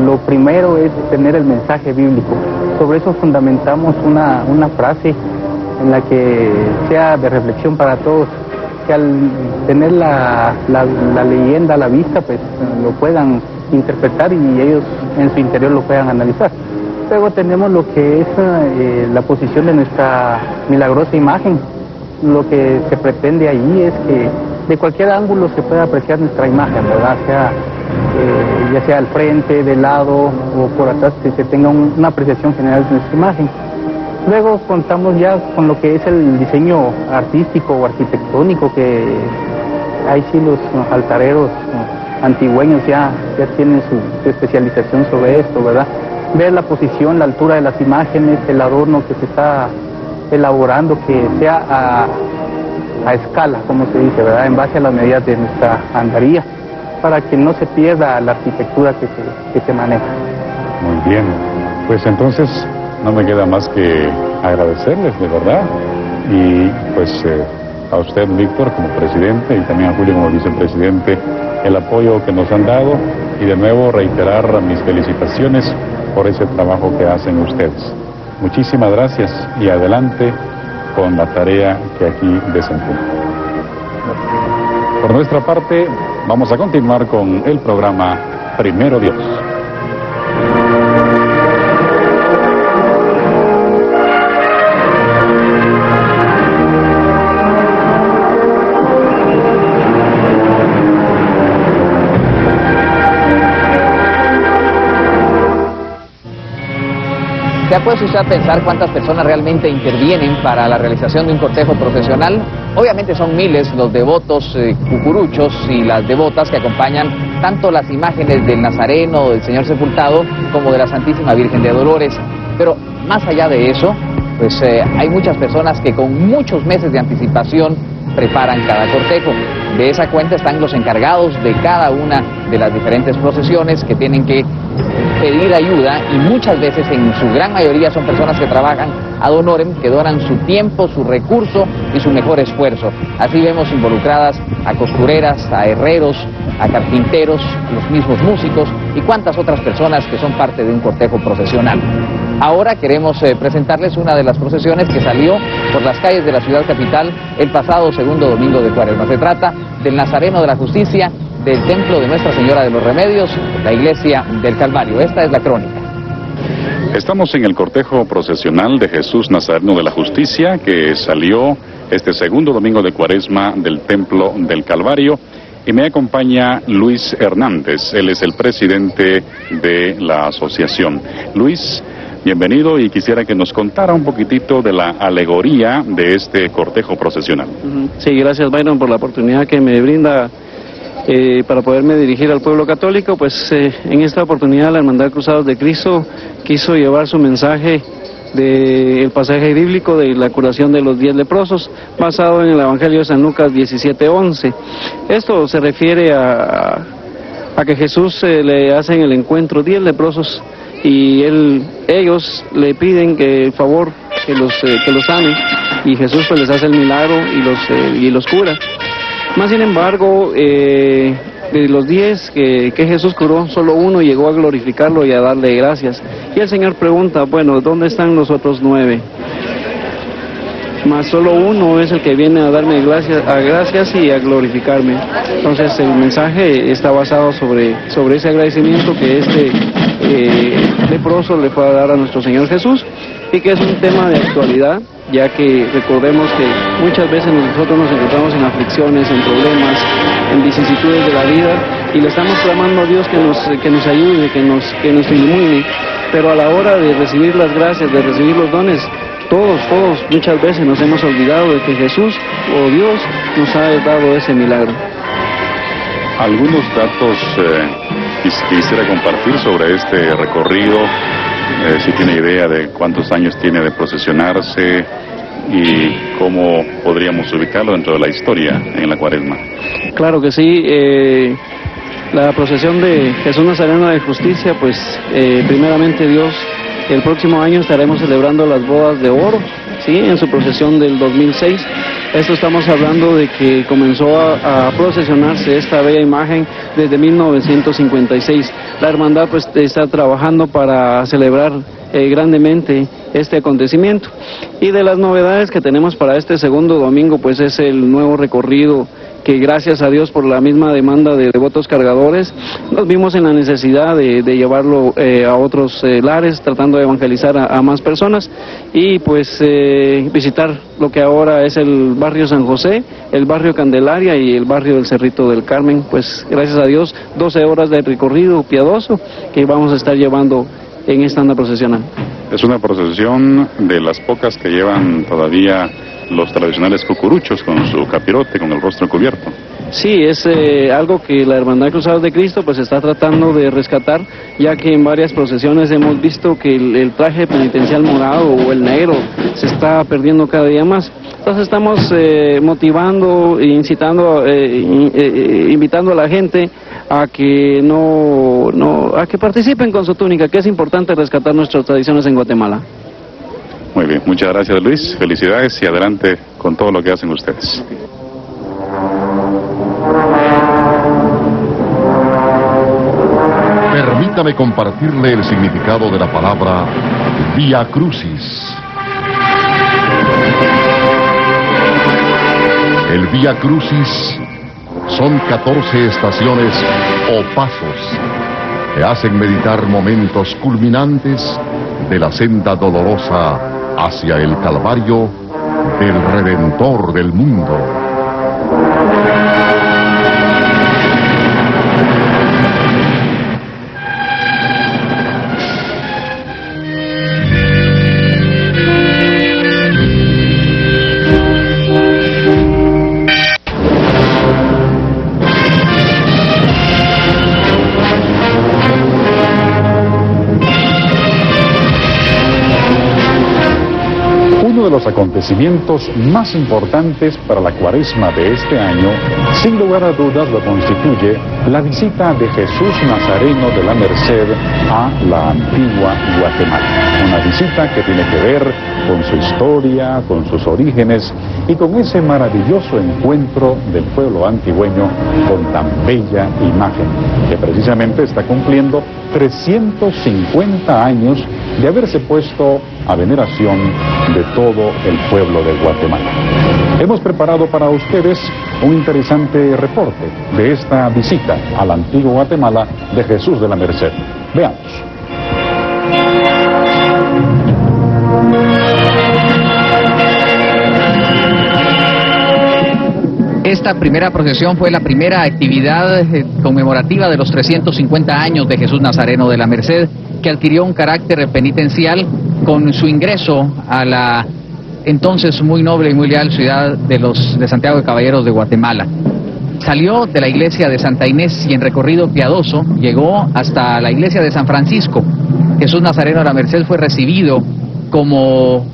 lo primero es tener el mensaje bíblico. Sobre eso fundamentamos una frase en la que sea de reflexión para todos, que al tener la leyenda a la vista, pues lo puedan interpretar y ellos en su interior lo puedan analizar. Luego tenemos lo que es la posición de nuestra milagrosa imagen. Lo que se pretende allí es que de cualquier ángulo se pueda apreciar nuestra imagen, ¿verdad? Ya sea al frente, de lado o por atrás, que se tenga una apreciación general de nuestra imagen. Luego contamos ya con lo que es el diseño artístico o arquitectónico, que ahí sí los altareros antigüeños ya tienen su especialización sobre esto, ¿verdad? Ver la posición, la altura de las imágenes, el adorno que se está elaborando, que sea a escala, como se dice, ¿verdad? En base a las medidas de nuestra andaría, para que no se pierda la arquitectura que se maneja. Muy bien, pues entonces no me queda más que agradecerles, de verdad, y pues a usted, Víctor, como presidente, y también a Julio como vicepresidente, el apoyo que nos han dado, y de nuevo reiterar mis felicitaciones por ese trabajo que hacen ustedes. Muchísimas gracias y adelante con la tarea que aquí desempeñan. Por nuestra parte, vamos a continuar con el programa Primero Dios. ¿Se ha puesto usted a pensar cuántas personas realmente intervienen para la realización de un cortejo profesional? Obviamente son miles los devotos cucuruchos y las devotas que acompañan tanto las imágenes del Nazareno, del Señor Sepultado, como de la Santísima Virgen de Dolores. Pero más allá de eso, pues hay muchas personas que con muchos meses de anticipación preparan cada cortejo. De esa cuenta están los encargados de cada una de las diferentes procesiones, que tienen que pedir ayuda, y muchas veces, en su gran mayoría, son personas que trabajan ad honorem, que donan su tiempo, su recurso y su mejor esfuerzo. Así vemos involucradas a costureras, a herreros, a carpinteros, los mismos músicos y cuantas otras personas que son parte de un cortejo procesional. Ahora queremos presentarles una de las procesiones que salió por las calles de la ciudad capital el pasado segundo domingo de Cuaresma. Se trata del Nazareno de la Justicia, del Templo de Nuestra Señora de los Remedios, la Iglesia del Calvario. Esta es la crónica. Estamos en el cortejo procesional de Jesús Nazareno de la Justicia, que salió este segundo domingo de Cuaresma del Templo del Calvario, y me acompaña Luis Hernández. Él es el presidente de la asociación. Luis, bienvenido, y quisiera que nos contara un poquitito de la alegoría de este cortejo procesional. Sí, gracias, Byron, por la oportunidad que me brinda para poderme dirigir al pueblo católico. Pues en esta oportunidad la Hermandad Cruzados de Cristo quiso llevar su mensaje del pasaje bíblico de la curación de los 10 leprosos, basado en el Evangelio de San Lucas 17:11. Esto se refiere a que Jesús le hacen el encuentro 10 leprosos, y ellos le piden que el favor que los sane, y Jesús pues les hace el milagro y los cura. Más sin embargo, de los 10 que Jesús curó, solo uno llegó a glorificarlo y a darle gracias. Y el Señor pregunta, bueno, ¿dónde están los otros 9? mas solo uno es el que viene a darme gracias y a glorificarme. Entonces el mensaje está basado sobre ese agradecimiento que este leproso le fue a dar a nuestro Señor Jesús, y que es un tema de actualidad, ya que recordemos que muchas veces nosotros nos encontramos en aflicciones, en problemas, en vicisitudes de la vida, y le estamos clamando a Dios que nos ayude, que nos ilumine, pero a la hora de recibir las gracias, de recibir los dones, todos muchas veces nos hemos olvidado de que Jesús o Dios nos ha dado ese milagro. Algunos datos quisiera compartir sobre este recorrido, si tiene idea de cuántos años tiene de procesionarse y cómo podríamos ubicarlo dentro de la historia en la Cuaresma. Claro que sí. La procesión de Jesús Nazareno de Justicia, pues primeramente Dios, el próximo año estaremos celebrando las bodas de oro, ¿sí? En su procesión del 2006. Esto estamos hablando de que comenzó a procesionarse esta bella imagen desde 1956. La hermandad pues está trabajando para celebrar grandemente este acontecimiento. Y de las novedades que tenemos para este segundo domingo, pues es el nuevo recorrido que, gracias a Dios, por la misma demanda de devotos cargadores, nos vimos en la necesidad de llevarlo a otros lares, tratando de evangelizar a más personas, y pues visitar lo que ahora es el barrio San José, el barrio Candelaria y el barrio del Cerrito del Carmen. Pues gracias a Dios, 12 horas de recorrido piadoso que vamos a estar llevando en esta anda procesional. Es una procesión de las pocas que llevan todavía los tradicionales cucuruchos con su capirote, con el rostro cubierto. Sí, es algo que la Hermandad Cruzados de Cristo pues está tratando de rescatar, ya que en varias procesiones hemos visto que el traje penitencial morado o el negro se está perdiendo cada día más. Entonces estamos motivando e incitando, invitando a la gente a que a que participen con su túnica, que es importante rescatar nuestras tradiciones en Guatemala. Muy bien, muchas gracias Luis, felicidades y adelante con todo lo que hacen ustedes. Permítame compartirle el significado de la palabra Vía Crucis. El Vía Crucis son 14 estaciones o pasos que hacen meditar momentos culminantes de la senda dolorosa hacia el Calvario del Redentor del mundo. Los acontecimientos más importantes para la Cuaresma de este año, sin lugar a dudas, lo constituye la visita de Jesús Nazareno de la Merced a la antigua Guatemala. Una visita que tiene que ver con su historia, con sus orígenes y con ese maravilloso encuentro del pueblo antigüeño con tan bella imagen, que precisamente está cumpliendo 350 años de haberse puesto a veneración de todo el pueblo de Guatemala. Hemos preparado para ustedes un interesante reporte de esta visita a la antigua Guatemala de Jesús de la Merced. Veamos. Esta primera procesión fue la primera actividad conmemorativa de los 350 años de Jesús Nazareno de la Merced, que adquirió un carácter penitencial con su ingreso a la entonces muy noble y muy leal ciudad de Santiago de Caballeros de Guatemala. Salió de la iglesia de Santa Inés y en recorrido piadoso llegó hasta la iglesia de San Francisco. Jesús Nazareno de la Merced fue recibido como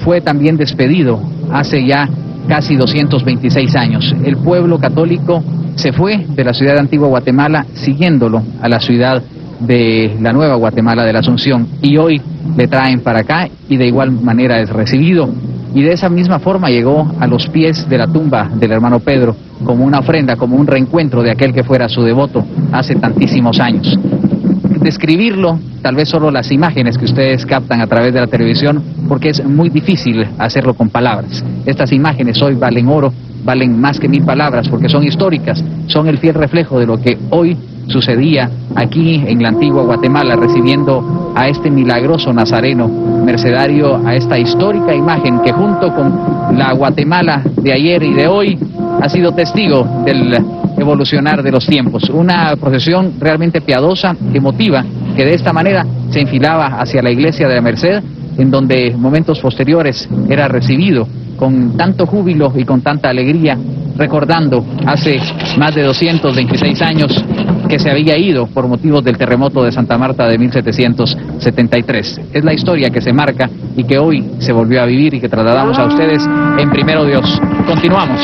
fue también despedido hace ya casi 226 años. El pueblo católico se fue de la ciudad de Antigua Guatemala siguiéndolo a la ciudad de la Nueva Guatemala de la Asunción, y hoy le traen para acá y de igual manera es recibido, y de esa misma forma llegó a los pies de la tumba del hermano Pedro como una ofrenda, como un reencuentro de aquel que fuera su devoto hace tantísimos años. Describirlo, tal vez solo las imágenes que ustedes captan a través de la televisión porque es muy difícil hacerlo con palabras. Estas imágenes hoy valen oro, valen más que 1000 palabras, porque son históricas, son el fiel reflejo de lo que hoy sucedía aquí en la antigua Guatemala, recibiendo a este milagroso nazareno, mercedario a esta histórica imagen que junto con la Guatemala de ayer y de hoy ha sido testigo del evolucionar de los tiempos. Una procesión realmente piadosa, emotiva, que de esta manera se enfilaba hacia la iglesia de la Merced, en donde momentos posteriores era recibido con tanto júbilo y con tanta alegría, recordando hace más de 226 años que se había ido por motivos del terremoto de Santa Marta de 1773. Es la historia que se marca y que hoy se volvió a vivir y que trasladamos a ustedes en Primero Dios. Continuamos.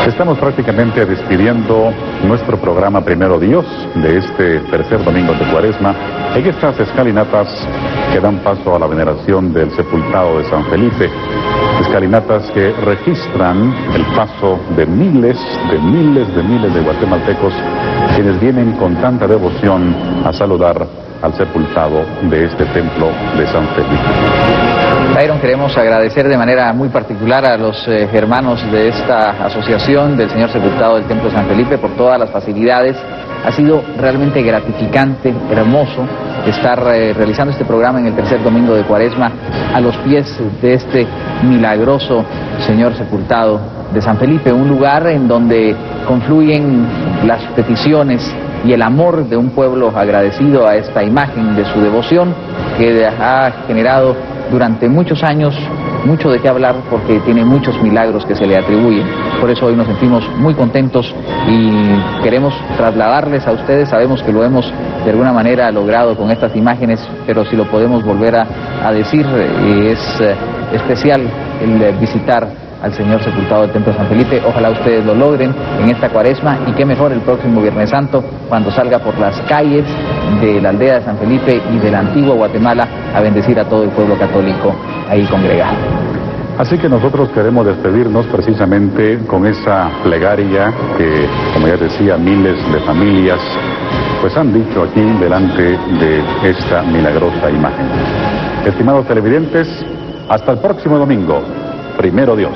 Estamos prácticamente despidiendo nuestro programa Primero Dios de este tercer domingo de Cuaresma en estas escalinatas que dan paso a la veneración del sepultado de San Felipe. Escalinatas que registran el paso de miles de guatemaltecos quienes vienen con tanta devoción a saludar al sepultado de este templo de San Felipe. Byron, queremos agradecer de manera muy particular a los hermanos de esta asociación del Señor Sepultado del Templo de San Felipe por todas las facilidades. Ha sido realmente gratificante, hermoso, estar realizando este programa en el tercer domingo de Cuaresma a los pies de este milagroso Señor Sepultado de San Felipe, un lugar en donde confluyen las peticiones y el amor de un pueblo agradecido a esta imagen de su devoción que ha generado durante muchos años mucho de qué hablar, porque tiene muchos milagros que se le atribuyen. Por eso hoy nos sentimos muy contentos y queremos trasladarles a ustedes. Sabemos que lo hemos de alguna manera logrado con estas imágenes, pero si lo podemos volver a decir, es especial el visitar al Señor Sepultado del Templo de San Felipe. Ojalá ustedes lo logren en esta Cuaresma, y qué mejor el próximo Viernes Santo, cuando salga por las calles de la aldea de San Felipe y de la antigua Guatemala a bendecir a todo el pueblo católico ahí congregado. Así que nosotros queremos despedirnos precisamente con esa plegaria que, como ya decía, miles de familias pues han dicho aquí delante de esta milagrosa imagen. Estimados televidentes, hasta el próximo domingo. Primero Dios.